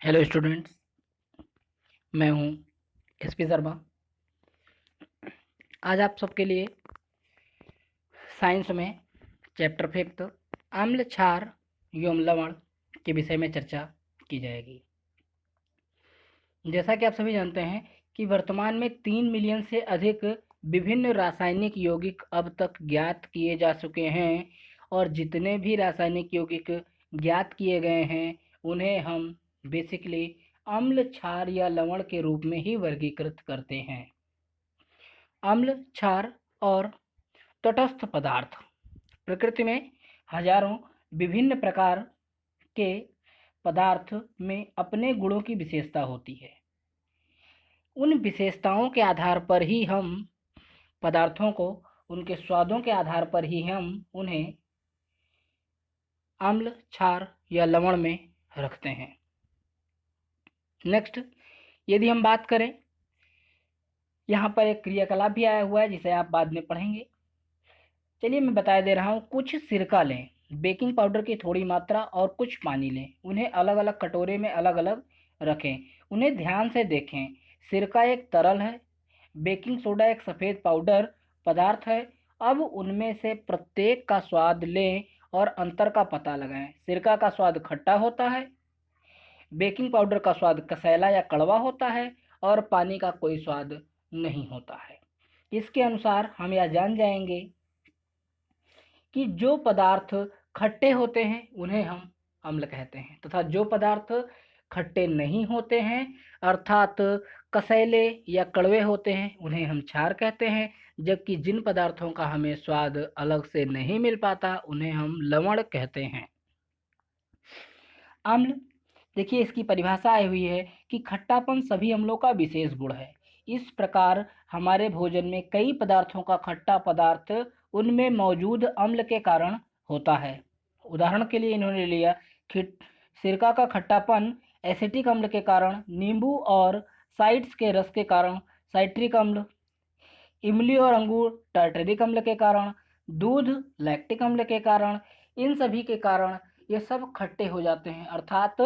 Hello students, मैं हूं SP Sharma. आज आप सबके लिए साइंस में चैप्टर 5 अम्ल क्षार एवं लवण के विषय में चर्चा की जाएगी। जैसा कि आप सभी जानते हैं कि वर्तमान में 3 मिलियन से अधिक विभिन्न रासायनिक यौगिक अब तक ज्ञात किए जा चुके हैं और जितने भी रासायनिक यौगिक ज्ञात किए गए हैं उन्हें हम बेसिकली अम्ल क्षार या लवण के रूप में ही वर्गीकृत करते हैं। अम्ल क्षार और तटस्थ पदार्थ प्रकृति में हजारों विभिन्न प्रकार के पदार्थ में अपने गुणों की विशेषता होती है। उन विशेषताओं के आधार पर ही हम पदार्थों को, उनके स्वादों के आधार पर ही हम उन्हें अम्ल क्षार या लवण में रखते हैं। नेक्स्ट, यदि हम बात करें, यहाँ पर एक क्रियाकलाप भी आया हुआ है जिसे आप बाद में पढ़ेंगे। चलिए मैं बता दे रहा हूँ। कुछ सिरका लें, बेकिंग पाउडर की थोड़ी मात्रा और कुछ पानी लें। उन्हें अलग अलग कटोरे में अलग अलग रखें। उन्हें ध्यान से देखें। सिरका एक तरल है, बेकिंग सोडा एक सफ़ेद पाउडर पदार्थ है। अब उनमें से प्रत्येक का स्वाद लें और अंतर का पता लगाएं। सिरका का स्वाद खट्टा होता है, बेकिंग पाउडर का स्वाद कसैला या कड़वा होता है और पानी का कोई स्वाद नहीं होता है। इसके अनुसार हम यह जान जाएंगे कि जो पदार्थ खट्टे होते हैं उन्हें हम अम्ल कहते हैं तथा जो पदार्थ खट्टे नहीं होते हैं अर्थात कसैले या कड़वे होते हैं उन्हें हम क्षार कहते हैं। जबकि जिन पदार्थों का हमें स्वाद अलग से नहीं मिल पाता उन्हें हम लवण कहते हैं। अम्ल, देखिए इसकी परिभाषा आई हुई है कि खट्टापन सभी अम्लों का विशेष गुण है। इस प्रकार हमारे भोजन में कई पदार्थों का खट्टा पदार्थ उनमें मौजूद अम्ल के कारण होता है। उदाहरण के लिए इन्होंने लिया सिरका का खट्टापन एसिटिक अम्ल के कारण, नींबू और साइट्स के रस के कारण साइट्रिक अम्ल, इमली और अंगूर टार्टरिक अम्ल के कारण, दूध लैक्टिक अम्ल के कारण। इन सभी के कारण ये सब खट्टे हो जाते हैं। अर्थात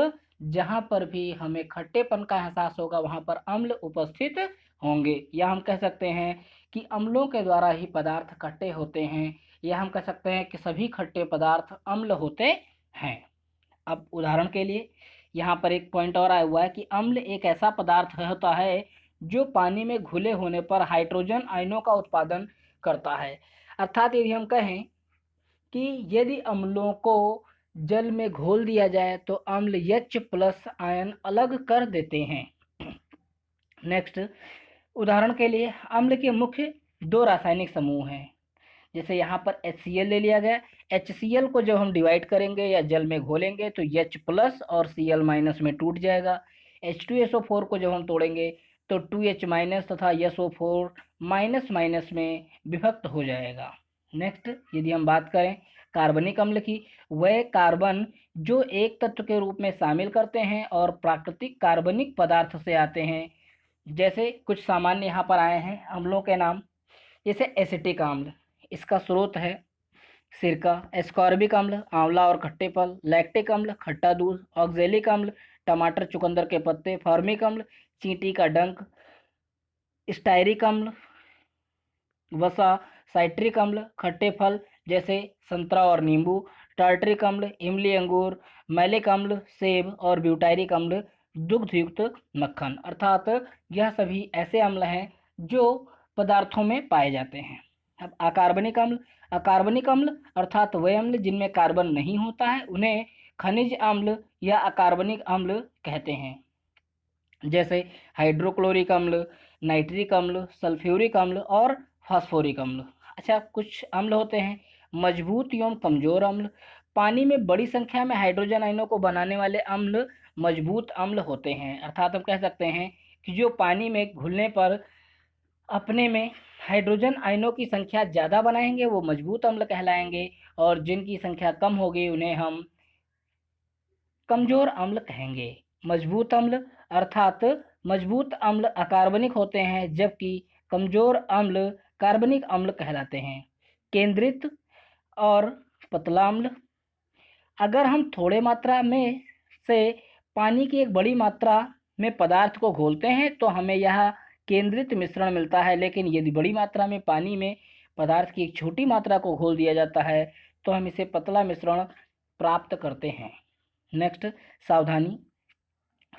जहाँ पर भी हमें खट्टेपन का एहसास होगा वहाँ पर अम्ल उपस्थित होंगे, या हम कह सकते हैं कि अम्लों के द्वारा ही पदार्थ खट्टे होते हैं, या हम कह सकते हैं कि सभी खट्टे पदार्थ अम्ल होते हैं। अब उदाहरण के लिए यहाँ पर एक पॉइंट और आया हुआ है कि अम्ल एक ऐसा पदार्थ होता है जो पानी में घुले होने पर हाइड्रोजन आयनों का उत्पादन करता है। अर्थात यदि हम कहें कि यदि अम्लों को जल में घोल दिया जाए तो अम्ल H+ आयन अलग कर देते हैं। नेक्स्ट, उदाहरण के लिए अम्ल के मुख्य 2 रासायनिक समूह हैं। जैसे यहाँ पर HCl ले लिया गया। HCl को जब हम डिवाइड करेंगे या जल में घोलेंगे तो H+ और Cl- में टूट जाएगा। H2SO4 को जब हम तोड़ेंगे तो 2H- तथा SO4- में विभक्त हो जाएगा। नेक्स्ट, यदि हम बात करें कार्बनिक अम्ल की, वह कार्बन जो एक तत्व के रूप में शामिल करते हैं और प्राकृतिक कार्बनिक पदार्थ से आते हैं। जैसे कुछ सामान्य यहाँ पर आए हैं अम्लों के नाम। जैसे एसिटिक अम्ल, इसका स्रोत है सिरका। एस्कॉर्बिक अम्ल आंवला और खट्टे फल। लैक्टिक अम्ल खट्टा दूध। ऑक्जेलिक अम्ल टमाटर चुकंदर के पत्ते। फॉर्मिक अम्ल चींटी का डंक। स्टायरिक अम्ल वसा। साइट्रिक अम्ल खट्टे फल जैसे संतरा और नींबू। टार्टरिक अम्ल इमली अंगूर। मैलिक अम्ल सेब और ब्यूटायरिक अम्ल दुग्धयुक्त मक्खन। अर्थात यह सभी ऐसे अम्ल हैं जो पदार्थों में पाए जाते हैं। अब अकार्बनिक अम्ल, अकार्बनिक अम्ल अर्थात वे अम्ल जिनमें कार्बन नहीं होता है उन्हें खनिज अम्ल या अकार्बनिक अम्ल कहते हैं। जैसे हाइड्रोक्लोरिक अम्ल, नाइट्रिक अम्ल, सल्फ्यूरिक अम्ल और फास्फोरिक अम्ल। अच्छा, कुछ अम्ल होते हैं मजबूत एवं कमजोर अम्ल। पानी में बड़ी संख्या में हाइड्रोजन आयनों को बनाने वाले अम्ल मजबूत अम्ल होते हैं। अर्थात हम कह सकते हैं कि जो पानी में घुलने पर अपने में हाइड्रोजन आयनों की संख्या ज़्यादा बनाएंगे वो मजबूत अम्ल कहलाएंगे, और जिनकी संख्या कम होगी उन्हें हम कमजोर अम्ल कहेंगे। मजबूत अम्ल अर्थात मजबूत अम्ल अकार्बनिक होते हैं जबकि कमजोर अम्ल कार्बनिक अम्ल कहलाते हैं। केंद्रित और पतला अम्ल, अगर हम थोड़े मात्रा में से पानी की एक बड़ी मात्रा में पदार्थ को घोलते हैं तो हमें यह केंद्रित मिश्रण मिलता है, लेकिन यदि बड़ी मात्रा में पानी में पदार्थ की एक छोटी मात्रा को घोल दिया जाता है तो हम इसे पतला मिश्रण प्राप्त करते हैं। नेक्स्ट, सावधानी।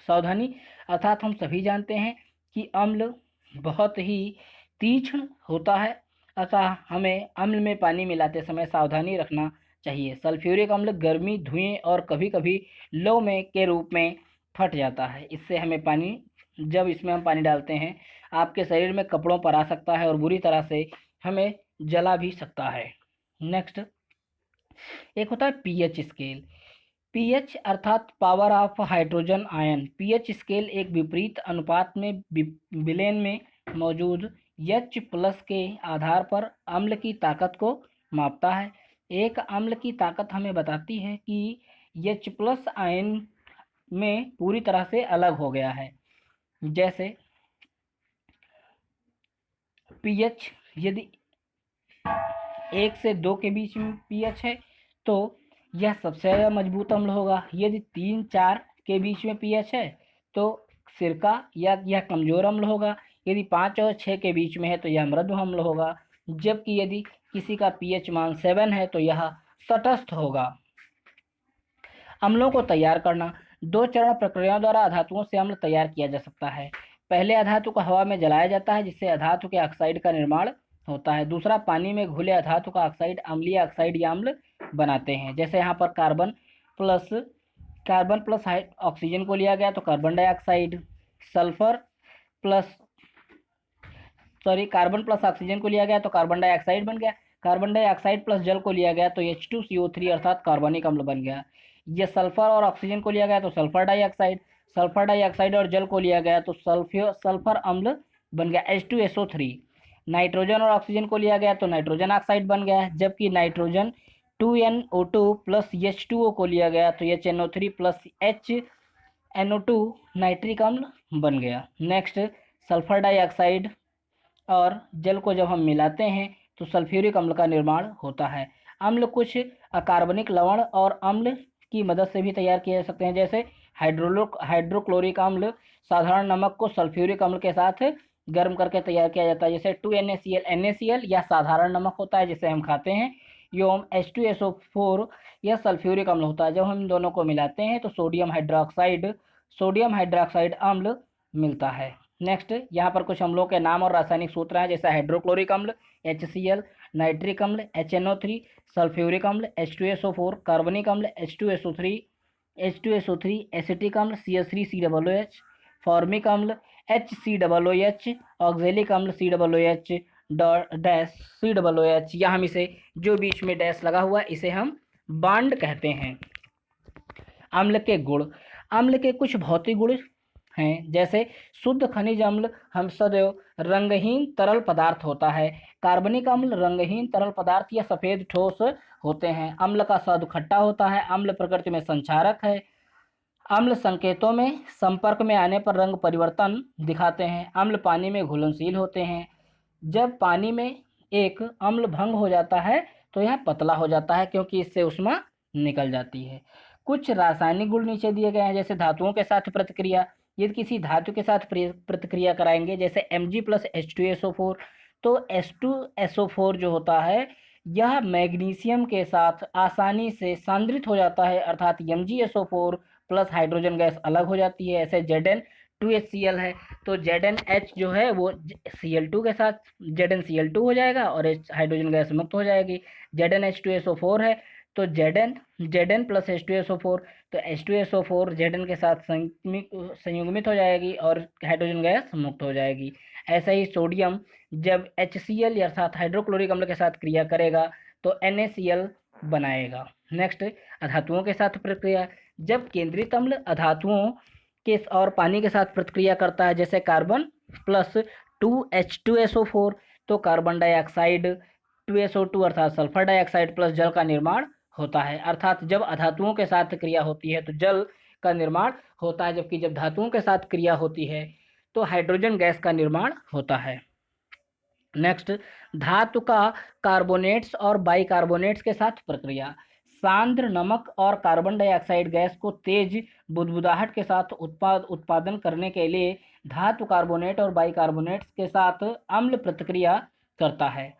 सावधानी अर्थात हम सभी जानते हैं कि अम्ल बहुत ही तीक्ष्ण होता है, अतः हमें अम्ल में पानी मिलाते समय सावधानी रखना चाहिए। सल्फ्यूरिक अम्ल गर्मी, धुएं और कभी कभी लौ में के रूप में फट जाता है। इससे हमें पानी, जब इसमें हम पानी डालते हैं, आपके शरीर में कपड़ों पर आ सकता है और बुरी तरह से हमें जला भी सकता है। नेक्स्ट, एक होता है पीएच स्केल। पीएच अर्थात power of hydrogen ion. PH scale एक विपरीत अनुपात में विलेन में मौजूद H प्लस के आधार पर अम्ल की ताकत को मापता है। एक अम्ल की ताकत हमें बताती है कि H प्लस आयन में पूरी तरह से अलग हो गया है। जैसे पीएच यदि 1 से 2 के बीच में पीएच है तो यह सबसे ज़्यादा मजबूत अम्ल होगा। यदि 3-4 के बीच में पीएच है तो सिरका या यह कमज़ोर अम्ल होगा। यदि 5 और 6 के बीच में है तो यह मृदु अम्ल होगा। जबकि यदि किसी का पीएच मान 7 है तो यह तटस्थ होगा। अम्लों को तैयार करना। 2 चरण प्रक्रियाओं द्वारा अधातुओं से अम्ल तैयार किया जा सकता है। पहले अधातु को हवा में जलाया जाता है जिससे अधातु के ऑक्साइड का निर्माण होता है। दूसरा, पानी में घुले अधातु का ऑक्साइड अम्लीय ऑक्साइड या अम्ल बनाते हैं। जैसे यहाँ पर कार्बन प्लस ऑक्सीजन को लिया गया तो carbon dioxide, carbon plus oxygen को लिया गया तो कार्बन डाइऑक्साइड बन गया। कार्बन डाइऑक्साइड प्लस जल को लिया गया तो H2CO3 अर्थात कार्बनिक अम्ल बन गया। यह सल्फर और ऑक्सीजन को लिया गया तो सल्फर डाइऑक्साइड और जल को लिया गया तो सल्फर अम्ल बन गया H2SO3। नाइट्रोजन और ऑक्सीजन को लिया गया तो नाइट्रोजन ऑक्साइड बन गया। जबकि नाइट्रोजन 2NO2 प्लस H2O को लिया गया तो HNO3 प्लस HNO2 नाइट्रिक अम्ल बन गया। नेक्स्ट, सल्फर डाइऑक्साइड और जल को जब हम मिलाते हैं तो सल्फ्यूरिक अम्ल का निर्माण होता है। अम्ल कुछ अकार्बनिक लवण और अम्ल की मदद से भी तैयार किए जा सकते हैं। जैसे हाइड्रोक्लोरिक अम्ल साधारण नमक को सल्फ्यूरिक अम्ल के साथ गर्म करके तैयार किया जाता है। जैसे 2NaCl NaCl या साधारण नमक होता है जिसे हम खाते हैं, एवं H2SO4 यह सल्फ्यूरिक अम्ल होता है। जब हम इन दोनों को मिलाते हैं तो सोडियम हाइड्रोक्साइड अम्ल मिलता है। नेक्स्ट, यहाँ पर कुछ अम्लों के नाम और रासायनिक सूत्र हैं। जैसे हाइड्रोक्लोरिक अम्ल HCl, नाइट्रिक अम्ल HNO3, सल्फ्यूरिक अम्ल H2SO4, कार्बनिक अम्ल H2SO3, एसिटिक अम्ल CH3COOH, फॉर्मिक अम्ल HCOOH, ऑक्जेलिक अम्ल COOH डैश COOH, या हम इसे जो बीच में डैश लगा हुआ है इसे हम बॉन्ड कहते हैं। अम्ल के गुण। अम्ल के कुछ भौतिक गुण हैं। जैसे शुद्ध खनिज अम्ल हम सदैव रंगहीन तरल पदार्थ होता है। कार्बनिक अम्ल रंगहीन तरल पदार्थ या सफ़ेद ठोस होते हैं। अम्ल का स्वाद खट्टा होता है। अम्ल प्रकृति में संक्षारक है। अम्ल संकेतों में संपर्क में आने पर रंग परिवर्तन दिखाते हैं। अम्ल पानी में घुलनशील होते हैं। जब पानी में एक अम्ल भंग हो जाता है तो यह पतला हो जाता है क्योंकि इससे ऊष्मा निकल जाती है। कुछ रासायनिक गुण नीचे दिए गए हैं। जैसे धातुओं के साथ प्रतिक्रिया। यदि किसी धातु के साथ प्रतिक्रिया कराएंगे जैसे Mg प्लस H2SO4 तो H2SO4 जो होता है यह मैग्नीशियम के साथ आसानी से सांद्रित हो जाता है, अर्थात MgSO4 प्लस हाइड्रोजन गैस अलग हो जाती है। ऐसे Zn2HCl है तो ZnH जो है वो Cl2 के साथ ZnCl2 हो जाएगा और हाइड्रोजन गैस मुक्त हो जाएगी। ZnH2SO4 है तो Zn प्लस H2SO4 तो H2SO4 Zn के साथ संयुग्मित हो जाएगी और हाइड्रोजन गैस मुक्त हो जाएगी। ऐसा ही सोडियम जब HCl अर्थात हाइड्रोक्लोरिक अम्ल के साथ क्रिया करेगा तो NaCl बनाएगा। नेक्स्ट, अधातुओं के साथ प्रक्रिया। जब केंद्रित अम्ल अधातुओं के और पानी के साथ प्रतिक्रिया करता है जैसे कार्बन प्लस 2H2SO4 तो कार्बन डाइऑक्साइड 2SO2 अर्थात सल्फर डाइऑक्साइड प्लस जल का निर्माण होता है। अर्थात जब अधातुओं के साथ क्रिया होती है तो जल का निर्माण होता है, जबकि जब धातुओं के साथ क्रिया होती है तो हाइड्रोजन गैस का निर्माण होता है। नेक्स्ट, धातु का कार्बोनेट्स और बाइकार्बोनेट्स के साथ प्रक्रिया। सांद्र नमक और कार्बन डाइऑक्साइड गैस को तेज बुदबुदाहट के साथ उत्पादन करने के लिए धातु कार्बोनेट और बाइकार्बोनेट्स के साथ अम्ल प्रतिक्रिया करता है।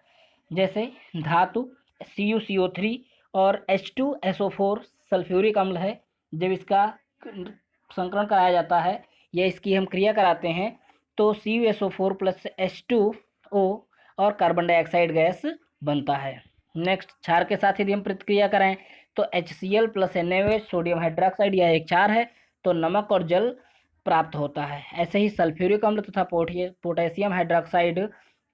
जैसे धातु CuCO3 और H2SO4 सल्फ्यूरिक अम्ल है। जब इसका संकरण कराया जाता है या इसकी हम क्रिया कराते हैं तो CuSO4 प्लस H2O और कार्बन डाइऑक्साइड गैस बनता है। नेक्स्ट, क्षार के साथ यदि हम प्रतिक्रिया करें तो HCl plus NaOH sodium hydroxide यह एक क्षार है, तो नमक और जल प्राप्त होता है। ऐसे ही सल्फ्यूरिक अम्ल तथा पोटेशियम हाइड्रोक्साइड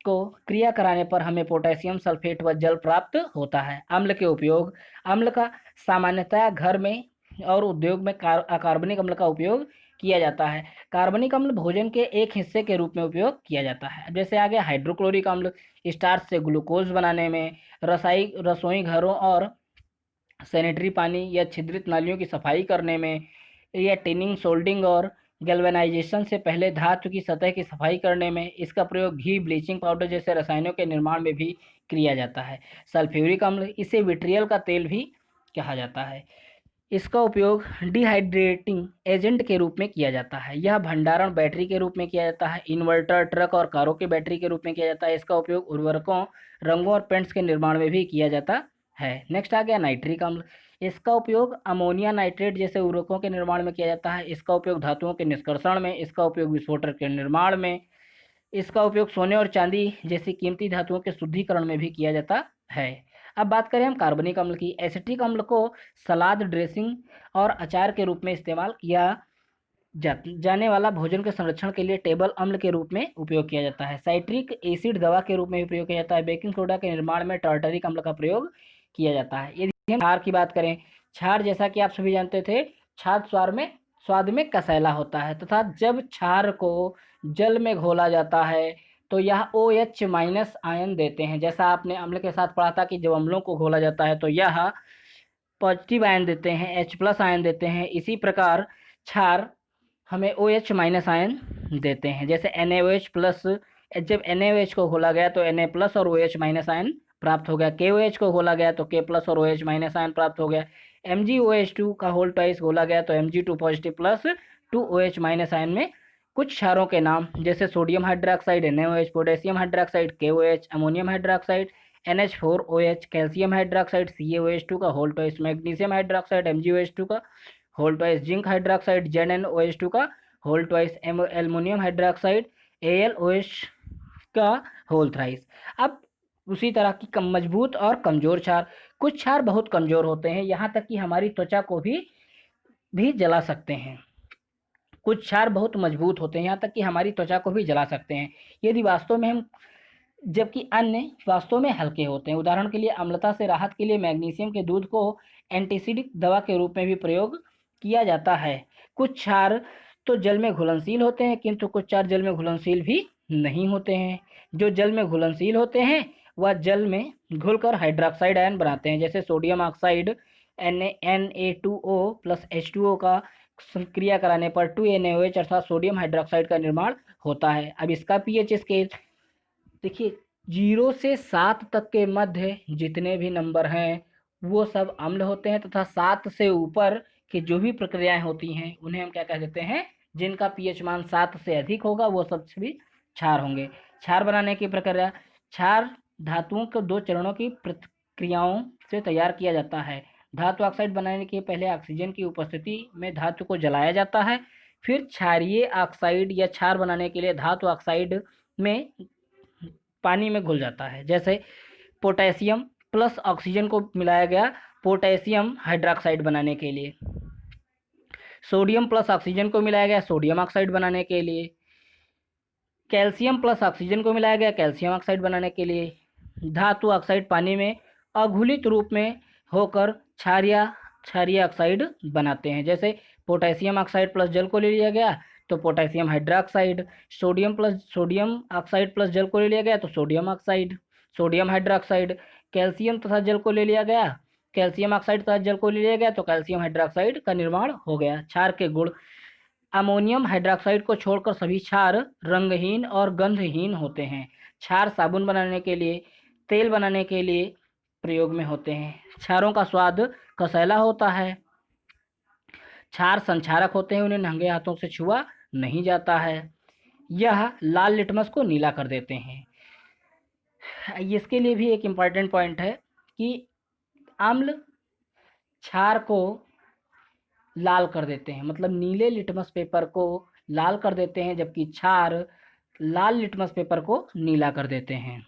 को क्रिया कराने पर हमें पोटेशियम सल्फेट व जल प्राप्त होता है। अम्ल के उपयोग, अम्ल का सामान्यतः घर में और उद्योग में अकार्बनिक अम्ल का उपयोग किया जाता है। कार्बनिक अम्ल भोजन के एक हिस्से के रूप में उपयोग किया जाता है। जैसे आ गया हाइड्रोक्लोरिक अम्ल, स्टार्च से ग्लूकोज बनाने में, रसोई घरों और सैनिटरी पानी या छिद्रित नालियों की सफाई करने में, या टिनिंग, सोल्डिंग और गैल्वेनाइजेशन से पहले धातु की सतह की सफाई करने में इसका प्रयोग घी, ब्लीचिंग पाउडर जैसे रसायनों के निर्माण में भी किया जाता है। सल्फ्यूरिक अम्ल, इसे विट्रियल का तेल भी कहा जाता है। इसका उपयोग डिहाइड्रेटिंग एजेंट के रूप में किया जाता है। यह भंडारण बैटरी के रूप में किया जाता है। इन्वर्टर, ट्रक और कारों की बैटरी के रूप में किया जाता है। इसका उपयोग उर्वरकों, रंगों और पेंट्स के निर्माण में भी किया जाता है। नेक्स्ट आ गया नाइट्रिक अम्ल। इसका उपयोग अमोनिया नाइट्रेट जैसे उर्वरकों के निर्माण में किया जाता है। इसका उपयोग धातुओं के निष्कर्षण में, इसका उपयोग विस्फोटक के निर्माण में, इसका उपयोग सोने और चांदी जैसी कीमती धातुओं के शुद्धिकरण में भी किया जाता है। अब बात करें हम कार्बनिक अम्ल की। एसिटिक अम्ल को सलाद, ड्रेसिंग और अचार के रूप में इस्तेमाल किया जाने वाला भोजन के संरक्षण के लिए टेबल अम्ल के रूप में उपयोग किया जाता है। साइट्रिक एसिड दवा के रूप में भी प्रयोग किया जाता है। बेकिंग सोडा के निर्माण में टार्टरिक अम्ल का प्रयोग किया जाता है। यदि हम क्षार की बात करें, क्षार जैसा कि आप सभी जानते थे, क्षार स्वाद में कसैला होता है तथा जब क्षार को जल में घोला जाता है तो यह OH माइनस आयन देते हैं। जैसा आपने अम्ल के साथ पढ़ा था कि जब अम्लों को घोला जाता है तो यह पॉजिटिव आयन देते हैं, H प्लस आयन देते हैं। इसी प्रकार क्षार हमें OH माइनस आयन देते हैं। जैसे NaOH प्लस, जब NaOH को घोला गया तो Na प्लस और OH माइनस आयन प्राप्त हो गया। KOH को घोला गया तो K प्लस और OH माइनस आयन प्राप्त हो गया। MgOH2 का होल ट्वाइस घोला गया तो Mg2 positive plus 2OH minus ion में कुछ क्षारों के नाम, जैसे sodium hydroxide NaOH, potassium hydroxide KOH, ammonium hydroxide NH4OH, calcium hydroxide CaOH2 का whole twice, magnesium hydroxide MgOH2 का whole twice, zinc hydroxide ZnOH2 का whole twice, aluminium hydroxide AlOH का whole thrice. अब उसी तरह की कम मजबूत और कमजोर क्षार, कुछ क्षार बहुत कमजोर होते हैं, यहाँ तक कि हमारी त्वचा को भी जला सकते हैं। कुछ क्षार बहुत मजबूत होते हैं, यहाँ तक कि हमारी त्वचा को भी जला सकते हैं यदि वास्तव में हम, जबकि अन्य वास्तव में हल्के होते हैं। उदाहरण के लिए अम्लता से राहत के लिए मैग्नीशियम के दूध को एंटीसिडिक दवा के रूप में भी प्रयोग किया जाता है। कुछ क्षार तो जल में घुलनशील होते हैं, किंतु कुछ क्षार जल में घुलनशील भी नहीं होते हैं। जो जल में घुलनशील होते हैं वह जल में घुलकर हाइड्रोक्साइड आयन बनाते हैं। जैसे sodium oxide Na2O plus H2O का क्रिया कराने पर 2NaOH अर्थात सोडियम हाइड्रोक्साइड का निर्माण होता है। अब इसका pH स्केल देखिए, 0 से 7 तक के मध्य जितने भी नंबर हैं वो सब अम्ल होते हैं तथा 7 से ऊपर की जो भी प्रक्रियाएं होती हैं उन्हें हम क्या कह देते हैं, जिनका pH मान 7 से अधिक होगा वो सब भी क्षार होंगे। क्षार बनाने की प्रक्रिया, क्षार धातुओं को 2 चरणों की प्रक्रियाओं से तैयार किया जाता है। धातु ऑक्साइड बनाने के पहले ऑक्सीजन की उपस्थिति में धातु को जलाया जाता है, फिर क्षारीय ऑक्साइड या क्षार बनाने के लिए धातु ऑक्साइड में पानी में घुल जाता है। जैसे पोटेशियम प्लस ऑक्सीजन को मिलाया गया पोटेशियम हाइड्रोक्साइड बनाने के लिए, सोडियम प्लस ऑक्सीजन को मिलाया गया सोडियम ऑक्साइड बनाने के लिए, कैल्शियम प्लस ऑक्सीजन को मिलाया गया कैल्शियम ऑक्साइड बनाने के लिए। धातु ऑक्साइड पानी में अघुलित रूप में होकर क्षारीय ऑक्साइड बनाते हैं। जैसे पोटेशियम ऑक्साइड प्लस जल को ले लिया गया तो potassium hydroxide, sodium oxide plus जल को ले लिया गया तो sodium oxide, sodium hydroxide, calcium तथा जल को ले लिया गया, कैल्शियम ऑक्साइड तथा जल को ले लिया गया तो कैल्शियम हाइड्रोक्साइड का निर्माण हो गया। क्षार के गुण, अमोनियम हाइड्रोक्साइड को छोड़कर सभी क्षार रंगहीन और गंधहीन होते हैं। क्षार साबुन बनाने के लिए, तेल बनाने के लिए प्रयोग में होते हैं। क्षारों का स्वाद कसैला होता है। क्षार संक्षारक होते हैं, उन्हें नंगे हाथों से छुआ नहीं जाता है। यह लाल लिटमस को नीला कर देते हैं। इसके लिए भी एक इम्पॉर्टेंट पॉइंट है कि अम्ल क्षार को लाल कर देते हैं, मतलब नीले लिटमस पेपर को लाल कर देते हैं, जबकि क्षार लाल लिटमस पेपर को नीला कर देते हैं।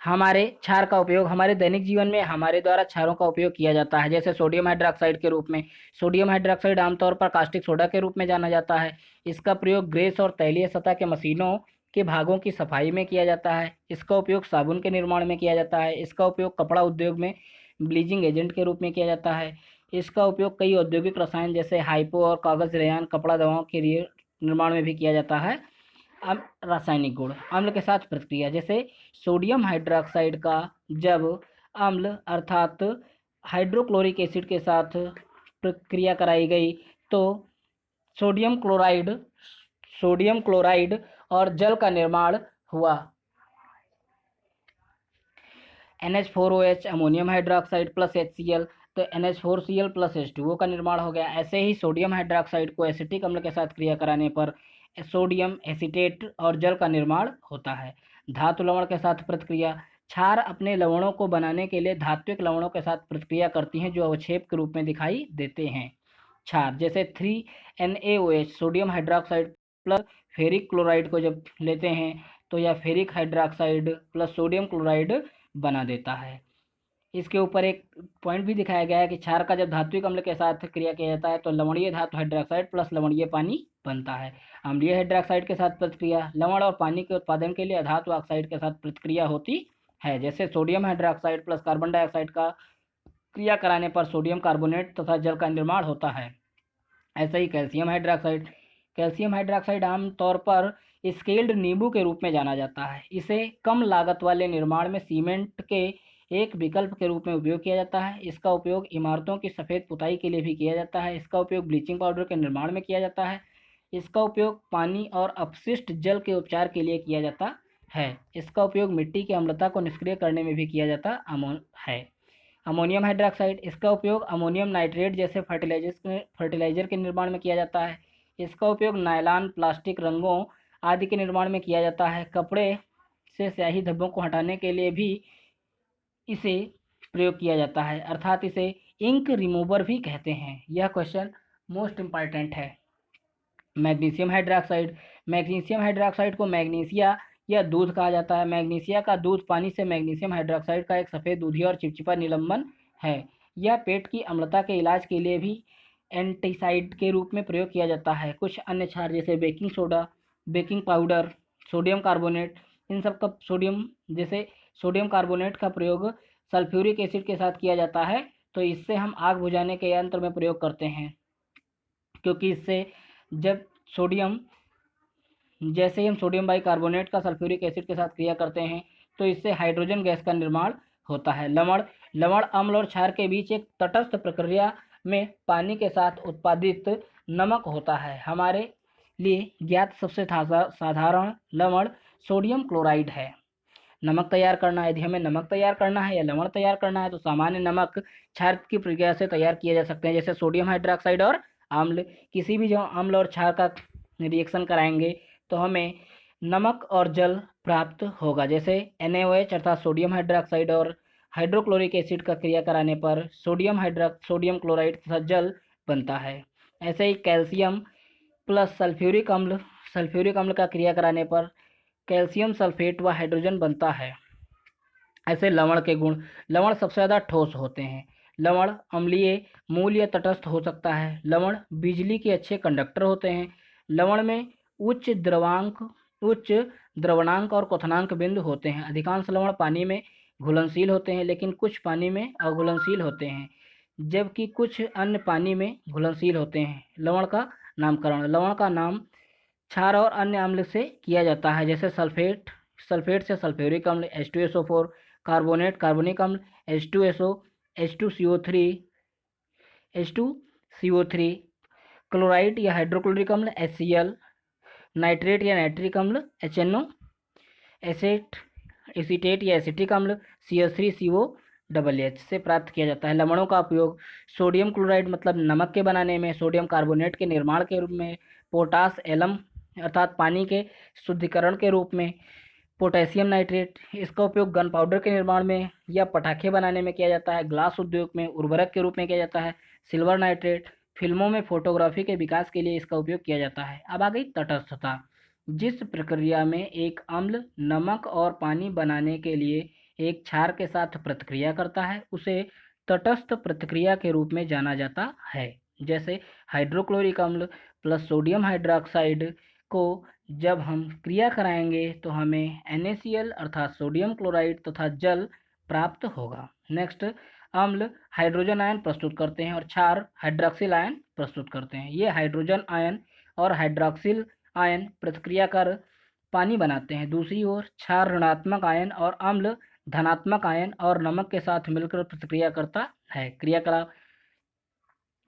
हमारे क्षार का उपयोग हमारे दैनिक जीवन में हमारे द्वारा क्षारों का उपयोग किया जाता है, जैसे सोडियम हाइड्रोक्साइड के रूप में। सोडियम हाइड्रोक्साइड आमतौर पर कास्टिक सोडा के रूप में जाना जाता है। इसका प्रयोग ग्रेस और तैलीय सतह के मशीनों के भागों की सफाई में किया जाता है। इसका उपयोग साबुन के निर्माण में किया जाता है। इसका उपयोग कपड़ा उद्योग में ब्लीचिंग एजेंट के रूप में किया जाता है। इसका उपयोग कई औद्योगिक रसायन जैसे हाइपो और कागज रेयान कपड़ा दवाओं के लिए निर्माण में भी किया जाता है। अब रासायनिक गुण अम्ल के साथ प्रतिक्रिया, जैसे सोडियम हाइड्रोक्साइड का जब अम्ल अर्थात हाइड्रोक्लोरिक एसिड के साथ प्रक्रिया कराई गई तो सोडियम क्लोराइड सोडियम क्लोराइड और जल का निर्माण हुआ। NH4OH ammonium hydroxide plus HCl, तो NH4Cl प्लस H2O का निर्माण हो गया। ऐसे ही सोडियम हाइड्रोक्साइड को एसिटिक अम्ल के साथ क्रिया कराने पर सोडियम एसीटेट और जल का निर्माण होता है। धातु लवण के साथ प्रतिक्रिया, क्षार अपने लवणों को बनाने के लिए धात्विक लवणों के साथ प्रतिक्रिया करती हैं जो अवक्षेप के रूप में दिखाई देते हैं। क्षार जैसे 3NaOH sodium hydroxide plus ferric chloride को जब लेते हैं तो यह ferric hydroxide plus sodium chloride बना देता है। इसके ऊपर एक पॉइंट भी दिखाया गया है कि क्षार का जब धात्विक अम्ल के साथ क्रिया किया जाता है तो लवणीय धातु हाइड्रोक्साइड प्लस लवणीय पानी बनता है। अम्लीय हाइड्रोक्साइड के साथ प्रतिक्रिया, लवण और पानी के उत्पादन के लिए अधातु ऑक्साइड के साथ प्रतिक्रिया होती है, जैसे sodium hydroxide plus carbon dioxide का क्रिया कराने पर सोडियम कार्बोनेट तथा जल का निर्माण होता है। ऐसे ही कैल्शियम हाइड्रोक्साइड आमतौर पर स्केल्ड नींबू के रूप में जाना जाता है। इसे कम लागत वाले निर्माण में सीमेंट के एक विकल्प के रूप में उपयोग किया जाता है। इसका उपयोग इमारतों की सफ़ेद पुताई के लिए भी किया जाता है। इसका उपयोग ब्लीचिंग पाउडर के निर्माण में किया जाता है। इसका उपयोग पानी और अपशिष्ट जल के उपचार के लिए किया जाता है। इसका उपयोग मिट्टी की अम्लता को निष्क्रिय करने में भी किया जाता है। अमोनियम हाइड्रोक्साइड, इसका उपयोग अमोनियम नाइट्रेट जैसे फर्टिलाइजर के निर्माण में किया जाता है। इसका उपयोग नायलॉन, प्लास्टिक, रंगों आदि के निर्माण में किया जाता है। कपड़े से स्याही धब्बों को हटाने के लिए भी इसे प्रयोग किया जाता है, अर्थात इसे इंक रिमूवर भी कहते हैं। यह क्वेश्चन मोस्ट इम्पॉर्टेंट है। मैग्नीशियम हाइड्रोक्साइड को मैग्नीशिया या दूध कहा जाता है। मैग्नीशिया का दूध पानी से मैग्नीशियम हाइड्रोक्साइड का एक सफ़ेद दूधी और चिपचिपा निलंबन है। यह पेट की अम्लता के इलाज के लिए भी एंटीसाइड के रूप में प्रयोग किया जाता है। कुछ अन्य क्षार जैसे baking soda, baking powder, sodium carbonate, इन सब का सोडियम कार्बोनेट का प्रयोग सल्फ्यूरिक एसिड के साथ किया जाता है, तो इससे हम आग बुझाने के यंत्र में प्रयोग करते हैं, क्योंकि इससे जब जैसे ही हम सोडियम बाइकार्बोनेट का सल्फ्यूरिक एसिड के साथ क्रिया करते हैं तो इससे हाइड्रोजन गैस का निर्माण होता है। लवण अम्ल और क्षार के बीच एक तटस्थ प्रक्रिया में पानी के साथ उत्पादित नमक होता है। हमारे लिए ज्ञात सबसे साधारण लवण सोडियम क्लोराइड है। नमक तैयार करना, यदि हमें नमक तैयार करना है या लवण तैयार करना है तो सामान्य नमक क्षार की प्रक्रिया से तैयार किए जा सकते हैं, जैसे सोडियम हाइड्रोक्साइड और अम्ल। किसी भी जो अम्ल और क्षार का रिएक्शन कराएंगे तो हमें नमक और जल प्राप्त होगा, जैसे NaOH अर्थात सोडियम हाइड्रोक्साइड और हाइड्रोक्लोरिक एसिड का क्रिया कराने पर सोडियम क्लोराइड तथा जल बनता है। ऐसे ही कैल्शियम प्लस सल्फ्यूरिक अम्ल का क्रिया कराने पर कैल्शियम सल्फेट व हाइड्रोजन बनता है। ऐसे लवण के गुण, लवण सबसे ज़्यादा ठोस होते हैं। लवण अम्लीय, मूल या तटस्थ हो सकता है। लवण बिजली के अच्छे कंडक्टर होते हैं। लवण में उच्च द्रवणांक और क्वथनांक बिंदु होते हैं। अधिकांश लवण पानी में घुलनशील होते हैं, लेकिन कुछ पानी में अघुलनशील होते हैं, जबकि कुछ अन्य पानी में घुलनशील होते हैं। लवण का नामकरण, लवण का नाम क्षार और अन्य अम्ल से किया जाता है, जैसे सल्फेट से सल्फ्यूरिक अम्ल, H2SO4, कार्बोनेट कार्बनिक अम्ल, H2SO, H2CO3, क्लोराइड या हाइड्रोक्लोरिक अम्ल HCl, नाइट्रेट या नाइट्रिक अम्ल HNO, एसिटेट या एसिटिक अम्ल CH3CO, डबल एच से प्राप्त किया जाता है। लवणों का उपयोग सोडियम क्लोराइड मतलब नमक के बनाने में, सोडियम कार्बोनेट के निर्माण के रूप में, पोटास एलम अर्थात पानी के शुद्धिकरण के रूप में, पोटेशियम नाइट्रेट इसका उपयोग गन पाउडर के निर्माण में या पटाखे बनाने में किया जाता है। ग्लास उद्योग में उर्वरक के रूप में किया जाता है। सिल्वर नाइट्रेट फिल्मों में फोटोग्राफी के विकास के लिए इसका उपयोग किया जाता है। अब आ गई तटस्थता। जिस प्रक्रिया में एक अम्ल नमक और पानी बनाने के लिए एक क्षार के साथ प्रतिक्रिया करता है उसे तटस्थ प्रतिक्रिया के रूप में जाना जाता है। जैसे हाइड्रोक्लोरिक अम्ल प्लस सोडियम हाइड्रोक्साइड को जब हम क्रिया कराएंगे तो हमें NaCl अर्थात सोडियम क्लोराइड तथा जल प्राप्त होगा। नेक्स्ट, अम्ल हाइड्रोजन आयन प्रस्तुत करते हैं और क्षार हाइड्रॉक्सिल आयन प्रस्तुत करते हैं। ये हाइड्रोजन आयन और हाइड्रॉक्सिल आयन प्रतिक्रिया कर पानी बनाते हैं। दूसरी ओर क्षार ऋणात्मक आयन और अम्ल धनात्मक आयन और नमक के साथ मिलकर प्रतिक्रिया करता है। क्रियाकलाप,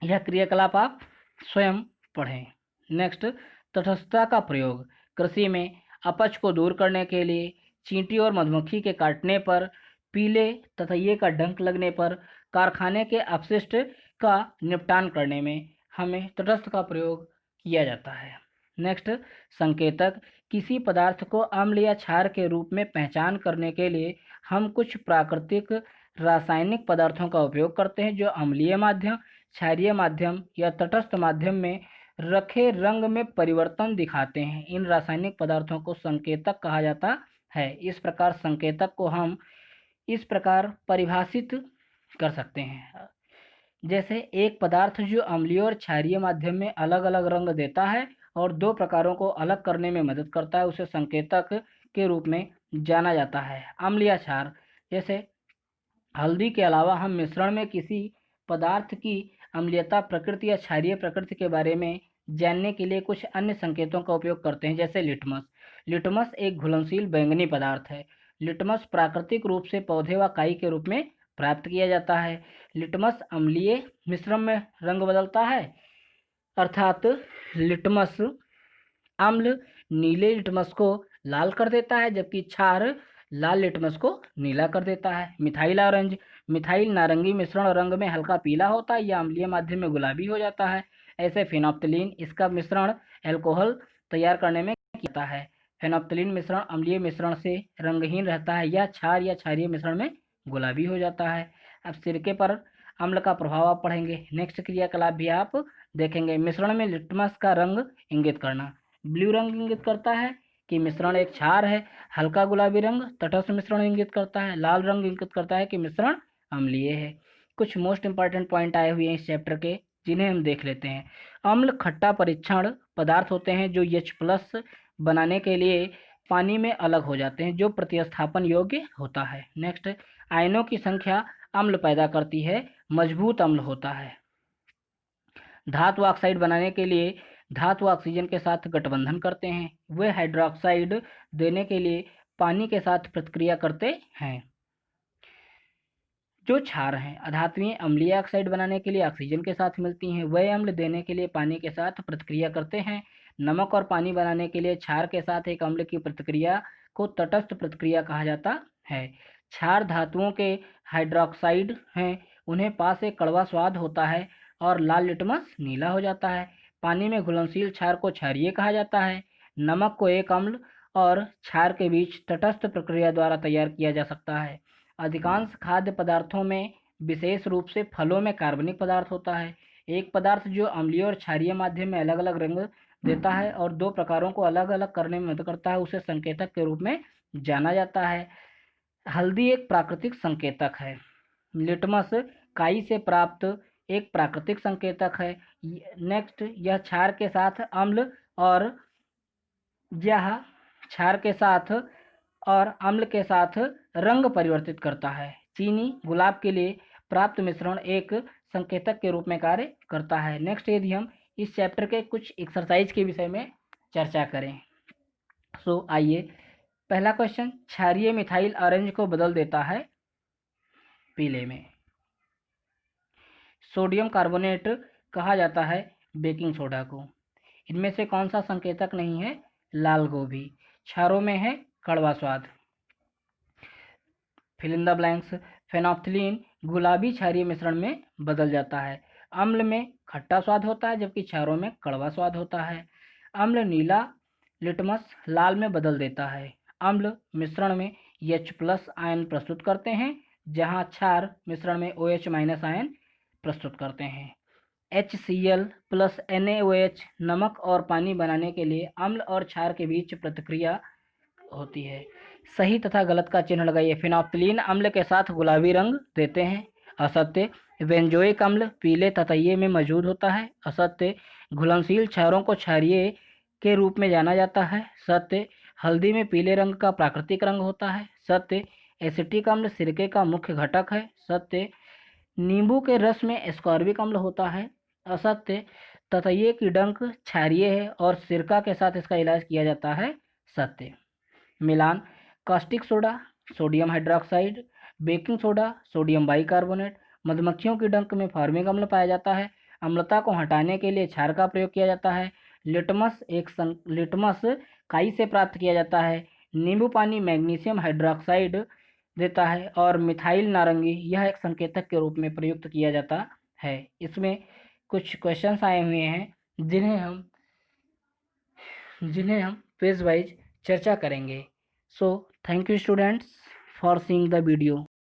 यह क्रियाकलाप आप स्वयं पढ़ें। नेक्स्ट, तटस्थता का प्रयोग कृषि में अपच को दूर करने के लिए, चींटी और मधुमक्खी के काटने पर, पीले ततैये का डंक लगने पर, कारखाने के अपशिष्ट का निपटान करने में हमें तटस्थ का प्रयोग किया जाता है। नेक्स्ट, संकेतक किसी पदार्थ को अम्ल या क्षार के रूप में पहचान करने के लिए हम कुछ प्राकृतिक रासायनिक पदार्थों का उपयोग करते हैं जो अम्लीय माध्यम, क्षारीय माध्यम या तटस्थ माध्यम में रखे रंग में परिवर्तन दिखाते हैं। इन रासायनिक पदार्थों को संकेतक कहा जाता है। इस प्रकार संकेतक को हम इस प्रकार परिभाषित कर सकते हैं। जैसे एक पदार्थ जो अम्लीय और क्षारीय माध्यम में अलग अलग रंग देता है और दो प्रकारों को अलग करने में मदद करता है उसे संकेतक के रूप में जाना जाता है। अम्ल या क्षार, जैसे हल्दी के अलावा हम मिश्रण में किसी पदार्थ की अम्लीयता प्रकृति या क्षारीय प्रकृति के बारे में जानने के लिए कुछ अन्य संकेतों का उपयोग करते हैं। जैसे लिटमस। लिटमस एक घुलनशील बैंगनी पदार्थ है। लिटमस प्राकृतिक रूप से पौधे व काई के रूप में प्राप्त किया जाता है। लिटमस अम्लीय मिश्रण में रंग बदलता है अर्थात लिटमस अम्ल नीले लिटमस को लाल कर देता है जबकि क्षार लाल लिटमस को नीला कर देता है। Methyl orange. मिथाइल नारंगी मिश्रण रंग में हल्का पीला होता है या अम्लीय माध्यम में गुलाबी हो जाता है। ऐसे फेनोप्थलीन, इसका मिश्रण एल्कोहल तैयार करने में किया जाता है। फेनोप्थलीन मिश्रण अम्लीय मिश्रण से रंगहीन रहता है या क्षार या क्षारीय मिश्रण में गुलाबी हो जाता है। अब सिरके पर अम्ल का प्रभाव आप पढ़ेंगे। नेक्स्ट क्रियाकलाप भी आप देखेंगे। मिश्रण में लिटमस का रंग इंगित करना। ब्लू रंग इंगित करता है कि मिश्रण एक क्षार है। हल्का गुलाबी रंग तटस्थ मिश्रण इंगित करता है। लाल रंग इंगित करता है कि मिश्रण अम्लीय है। कुछ मोस्ट इंपॉर्टेंट पॉइंट आए हुए हैं इस चैप्टर के जिन्हें हम देख लेते हैं। अम्ल खट्टा परीक्षण पदार्थ होते हैं जो H+ बनाने के लिए पानी में अलग हो जाते हैं जो प्रतिस्थापन योग्य होता है। नेक्स्ट, आयनों की संख्या अम्ल पैदा करती है, मजबूत अम्ल होता है। धातु ऑक्साइड बनाने के लिए धातु ऑक्सीजन के साथ गठबंधन करते हैं। वे हाइड्रोक्साइड देने के लिए पानी के साथ प्रतिक्रिया करते हैं। जो क्षार हैं अधात्मीय अम्लीय ऑक्साइड बनाने के लिए ऑक्सीजन के साथ मिलती हैं। वे अम्ल देने के लिए पानी के साथ प्रतिक्रिया करते हैं। नमक और पानी बनाने के लिए क्षार के साथ एक अम्ल की प्रतिक्रिया को तटस्थ प्रतिक्रिया कहा जाता है। क्षार धातुओं के हाइड्रोक्साइड हैं, उन्हें पास एक कड़वा स्वाद होता है और लाल लिटमस नीला हो जाता है। पानी में घुलनशील क्षार को क्षारीय कहा जाता है। नमक को एक अम्ल और क्षार के बीच तटस्थ प्रक्रिया द्वारा तैयार किया जा सकता है। अधिकांश खाद्य पदार्थों में विशेष रूप से फलों में कार्बनिक पदार्थ होता है। एक पदार्थ जो अम्लीय और क्षारीय माध्यम में अलग अलग रंग देता है और दो प्रकारों को अलग अलग करने में मदद करता है उसे संकेतक के रूप में जाना जाता है। हल्दी एक प्राकृतिक संकेतक है। लिटमस काई से प्राप्त एक प्राकृतिक संकेतक है। नेक्स्ट, यह क्षार के साथ अम्ल और यह क्षार के साथ और अम्ल के साथ रंग परिवर्तित करता है। चीनी गुलाब के लिए प्राप्त मिश्रण एक संकेतक के रूप में कार्य करता है। नेक्स्ट, यदि हम इस चैप्टर के कुछ एक्सरसाइज के विषय में चर्चा करें आइए। पहला क्वेश्चन, क्षारीय मिथाइल ऑरेंज को बदल देता है पीले में। सोडियम कार्बोनेट कहा जाता है बेकिंग सोडा को। इनमें से कौन सा संकेतक नहीं है? लाल गोभी। क्षारों में है कड़वा स्वाद। Fill in the blanks. Phenolphthalein गुलाबी क्षारीय मिश्रण में बदल जाता है। अम्ल में खट्टा स्वाद होता है जबकि क्षारों में कड़वा स्वाद होता है। अम्ल नीला लिटमस लाल में बदल देता है। अम्ल मिश्रण में H+ आयन प्रस्तुत करते हैं जहां क्षार मिश्रण में OH- आयन प्रस्तुत करते हैं। HCl प्लस NaOH नमक और पानी बनाने के लिए अम्ल और क्षार के बीच प्रतिक्रिया होती है। सही तथा गलत का चिन्ह लगाइए। फेनोल्फथालीन अम्ल के साथ गुलाबी रंग देते हैं। असत्य। बेंजोइक अम्ल पीले ततैये में मौजूद होता है। असत्य। घुलनशील क्षारों को क्षारीय के रूप में जाना जाता है। सत्य। हल्दी में पीले रंग का प्राकृतिक रंग होता है। सत्य। एसिटिक अम्ल सिरके का मुख्य घटक है। सत्य। नींबू के रस में एस्कॉर्बिक अम्ल होता है। असत्य। ततैये की डंक क्षारीय है और सिरका के साथ इसका इलाज किया जाता है। सत्य। मिलान। Caustic soda sodium hydroxide, baking soda sodium bicarbonate. मधुमक्खियों की डंक में फॉर्मिक अम्ल पाया जाता है। अम्लता को हटाने के लिए क्षार का प्रयोग किया जाता है। लिटमस काई से प्राप्त किया जाता है। नींबू पानी मैग्नीशियम हाइड्रोक्साइड देता है और मिथाइल नारंगी यह एक संकेतक के रूप में प्रयुक्त किया जाता है। इसमें कुछ क्वेश्चंस आए हुए हैं जिन्हें हम पेज वाइज चर्चा करेंगे। So thank you students for seeing the video.